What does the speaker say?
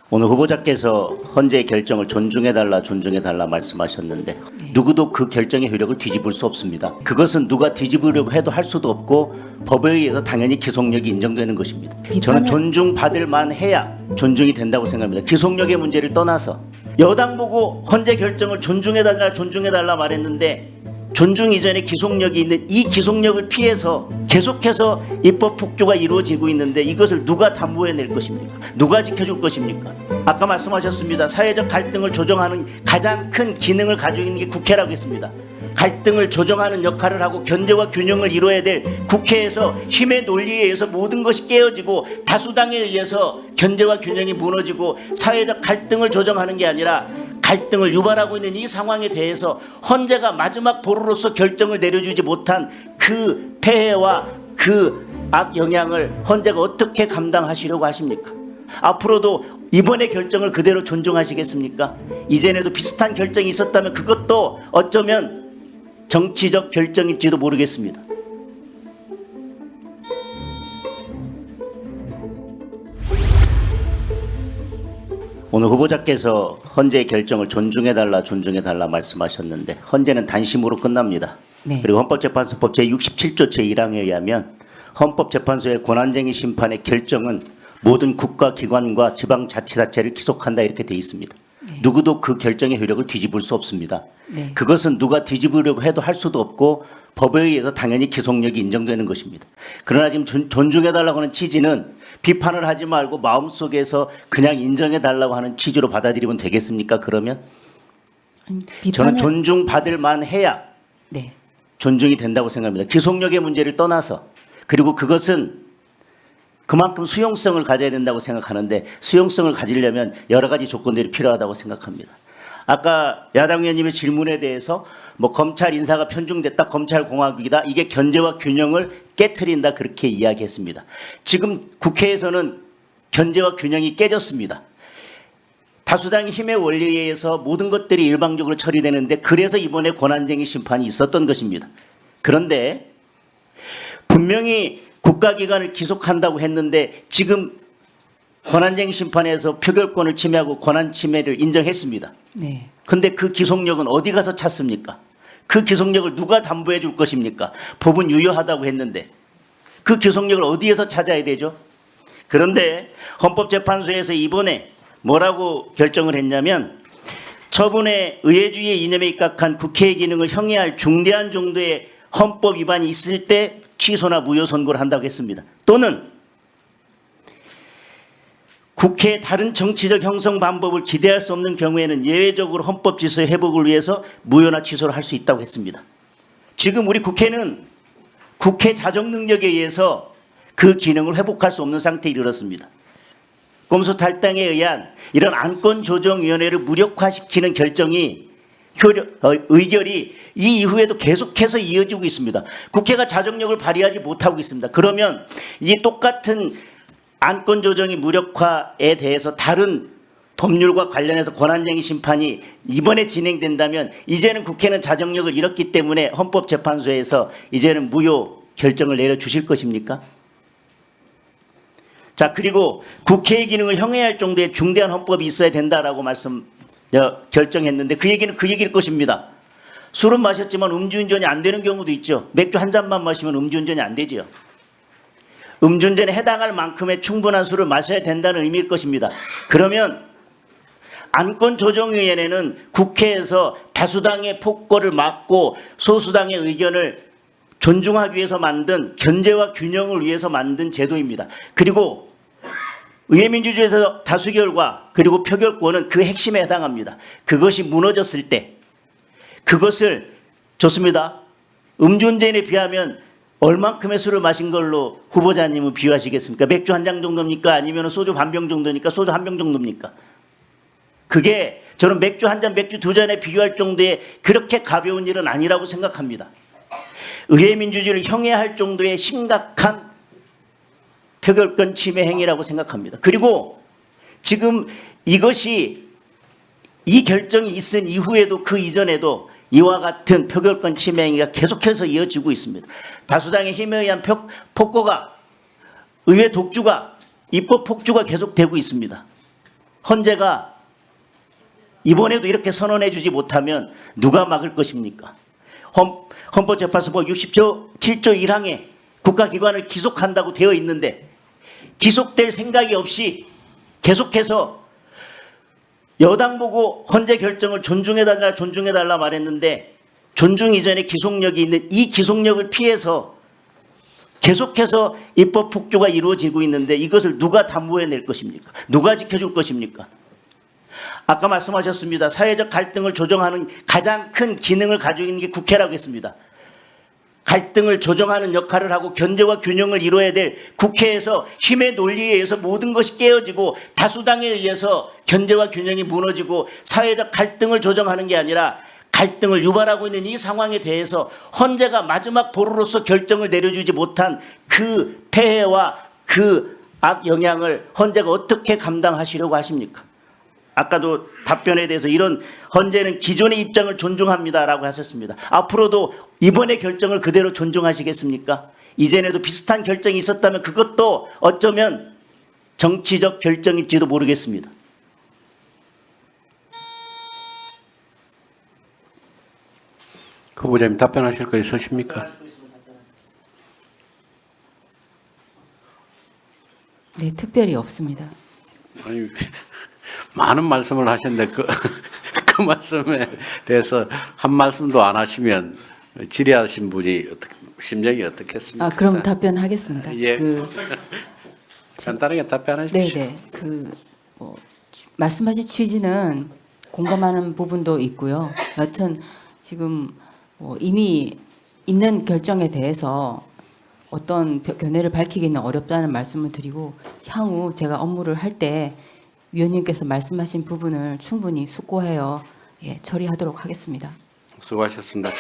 오늘 후보자께서 헌재의 결정을 존중해달라 말씀하셨는데 누구도 그 결정의 효력을 뒤집을 수 없습니다. 그것은 누가 뒤집으려고 해도 할 수도 없고 법에 의해서 당연히 기속력이 인정되는 것입니다. 저는 존중받을 만해야 존중이 된다고 생각합니다. 기속력의 문제를 떠나서 여당 보고 헌재 결정을 존중해달라 말했는데 존중 이전에 기속력이 있는 이 기속력을 피해서 계속해서 입법 폭주가 이루어지고 있는데 이것을 누가 담보해낼 것입니까? 누가 지켜줄 것입니까? 아까 말씀하셨습니다. 사회적 갈등을 조정하는 가장 큰 기능을 가지고 있는 게 국회라고 했습니다. 갈등을 조정하는 역할을 하고 견제와 균형을 이루어야 될 국회에서 힘의 논리에 의해서 모든 것이 깨어지고 다수당에 의해서 견제와 균형이 무너지고 사회적 갈등을 조정하는 게 아니라 갈등을 유발하고 있는 이 상황에 대해서 헌재가 마지막 보루로서 결정을 내려주지 못한 그 폐해와 그 악영향을 헌재가 어떻게 감당하시려고 하십니까? 앞으로도 이번의 결정을 그대로 존중하시겠습니까? 이전에도 비슷한 결정이 있었다면 그것도 어쩌면 정치적 결정일지도 모르겠습니다. 오늘 후보자께서 헌재의 결정을 존중해달라 말씀하셨는데 헌재는 단심으로 끝납니다. 네. 그리고 헌법재판소법 제67조 제1항에 의하면 헌법재판소의 권한쟁의 심판의 결정은 모든 국가기관과 지방자치단체를 기속한다 이렇게 돼 있습니다. 네. 누구도 그 결정의 효력을 뒤집을 수 없습니다. 네. 그것은 누가 뒤집으려고 해도 할 수도 없고 법에 의해서 당연히 기속력이 인정되는 것입니다. 그러나 지금 존중해달라고 하는 취지는 비판을 하지 말고 마음속에서 그냥 인정해달라고 하는 취지로 받아들이면 되겠습니까? 그러면 저는 존중받을 만해야 네. 존중이 된다고 생각합니다. 기속력의 문제를 떠나서 그리고 그것은 그만큼 수용성을 가져야 된다고 생각하는데 수용성을 가지려면 여러 가지 조건들이 필요하다고 생각합니다. 아까 야당 의원님의 질문에 대해서 뭐 검찰 인사가 편중됐다, 검찰 공화국이다, 이게 견제와 균형을 깨트린다 그렇게 이야기했습니다. 지금 국회에서는 견제와 균형이 깨졌습니다. 다수당의 힘의 원리에 의해서 모든 것들이 일방적으로 처리되는데 그래서 이번에 권한쟁의 심판이 있었던 것입니다. 그런데 분명히 국가기관을 기속한다고 했는데 지금 권한쟁의 심판에서 표결권을 침해하고 권한 침해를 인정했습니다. 네. 근데 그 기속력은 어디 가서 찾습니까? 그 기속력을 누가 담보해 줄 것입니까? 법은 유효하다고 했는데 그 기속력을 어디에서 찾아야 되죠? 그런데 헌법재판소에서 이번에 뭐라고 결정을 했냐면 처분에 의회주의의 이념에 입각한 국회의 기능을 형해할 중대한 정도의 헌법 위반이 있을 때 취소나 무효 선고를 한다고 했습니다. 또는 국회의 다른 정치적 형성 방법을 기대할 수 없는 경우에는 예외적으로 헌법 질서의 회복을 위해서 무효나 취소를 할 수 있다고 했습니다. 지금 우리 국회는 국회 자정 능력에 의해서 그 기능을 회복할 수 없는 상태에 이르렀습니다. 꼼수 탈당에 의한 이런 안건조정위원회를 무력화시키는 결정이 의결이 이 이후에도 계속해서 이어지고 있습니다. 국회가 자정력을 발휘하지 못하고 있습니다. 그러면 이 똑같은 안건 조정이 무력화에 대해서 다른 법률과 관련해서 권한쟁의 심판이 이번에 진행된다면 이제는 국회는 자정력을 잃었기 때문에 헌법재판소에서 이제는 무효 결정을 내려주실 것입니까? 자, 그리고 국회의 기능을 형해할 정도의 중대한 헌법이 있어야 된다라고 결정했는데 그 얘기는 그 얘기일 것입니다. 술은 마셨지만 음주운전이 안 되는 경우도 있죠. 맥주 한 잔만 마시면 음주운전이 안 되죠. 음주운전에 해당할 만큼의 충분한 술을 마셔야 된다는 의미일 것입니다. 그러면 안건조정위원회는 국회에서 다수당의 폭거를 막고 소수당의 의견을 존중하기 위해서 만든 견제와 균형을 위해서 만든 제도입니다. 그리고 의회민주주의에서 다수결과 그리고 표결권은 그 핵심에 해당합니다. 그것이 무너졌을 때 그것을 좋습니다. 음주운전에 비하면 얼만큼의 술을 마신 걸로 후보자님은 비유하시겠습니까? 맥주 한 잔 정도입니까? 아니면 소주 반 병 정도니까 소주 한 병 정도입니까? 그게 저는 맥주 한 잔, 맥주 두 잔에 비교할 정도의 그렇게 가벼운 일은 아니라고 생각합니다. 의회 민주주의를 형해할 정도의 심각한 표결권 침해 행위라고 생각합니다. 그리고 지금 이것이 이 결정이 있은 이후에도 그 이전에도 이와 같은 표결권 침해 행위가 계속해서 이어지고 있습니다. 다수당의 힘에 의한 폭거가 의회 독주가 입법 폭주가 계속되고 있습니다. 헌재가 이번에도 이렇게 선언해 주지 못하면 누가 막을 것입니까? 헌법재판소법 67조 1항에 국가기관을 기속한다고 되어 있는데 기속될 생각이 없이 계속해서 여당 보고 헌재 결정을 존중해달라 말했는데 존중 이전에 기속력이 있는 이 기속력을 피해서 계속해서 입법 폭주가 이루어지고 있는데 이것을 누가 담보해낼 것입니까? 누가 지켜줄 것입니까? 아까 말씀하셨습니다. 사회적 갈등을 조정하는 가장 큰 기능을 가지고 있는 게 국회라고 했습니다. 갈등을 조정하는 역할을 하고 견제와 균형을 이루어야 될 국회에서 힘의 논리에 의해서 모든 것이 깨어지고 다수당에 의해서 견제와 균형이 무너지고 사회적 갈등을 조정하는 게 아니라 갈등을 유발하고 있는 이 상황에 대해서 헌재가 마지막 보루로서 결정을 내려주지 못한 그 폐해와 그 악영향을 헌재가 어떻게 감당하시려고 하십니까? 아까도 답변에 대해서 이런 헌재는 기존의 입장을 존중합니다라고 하셨습니다. 앞으로도 이번의 결정을 그대로 존중하시겠습니까? 이전에도 비슷한 결정이 있었다면 그것도 어쩌면 정치적 결정일지도 모르겠습니다. 후보자님 답변하실 거 있으십니까? 네, 특별히 없습니다. 아니, 많은 말씀을 하셨는데 그 말씀에 대해서 한 말씀도 안 하시면 질의하신 분이 심정이 어떻겠습니까? 그럼 답변하겠습니다. 예. 간단하게 답변하십시오. 네네. 말씀하신 취지는 공감하는 부분도 있고요. 여튼 지금 이미 있는 결정에 대해서 어떤 견해를 밝히기는 어렵다는 말씀을 드리고 향후 제가 업무를 할 때 위원님께서 말씀하신 부분을 충분히 숙고하여 처리하도록 하겠습니다. 수고하셨습니다.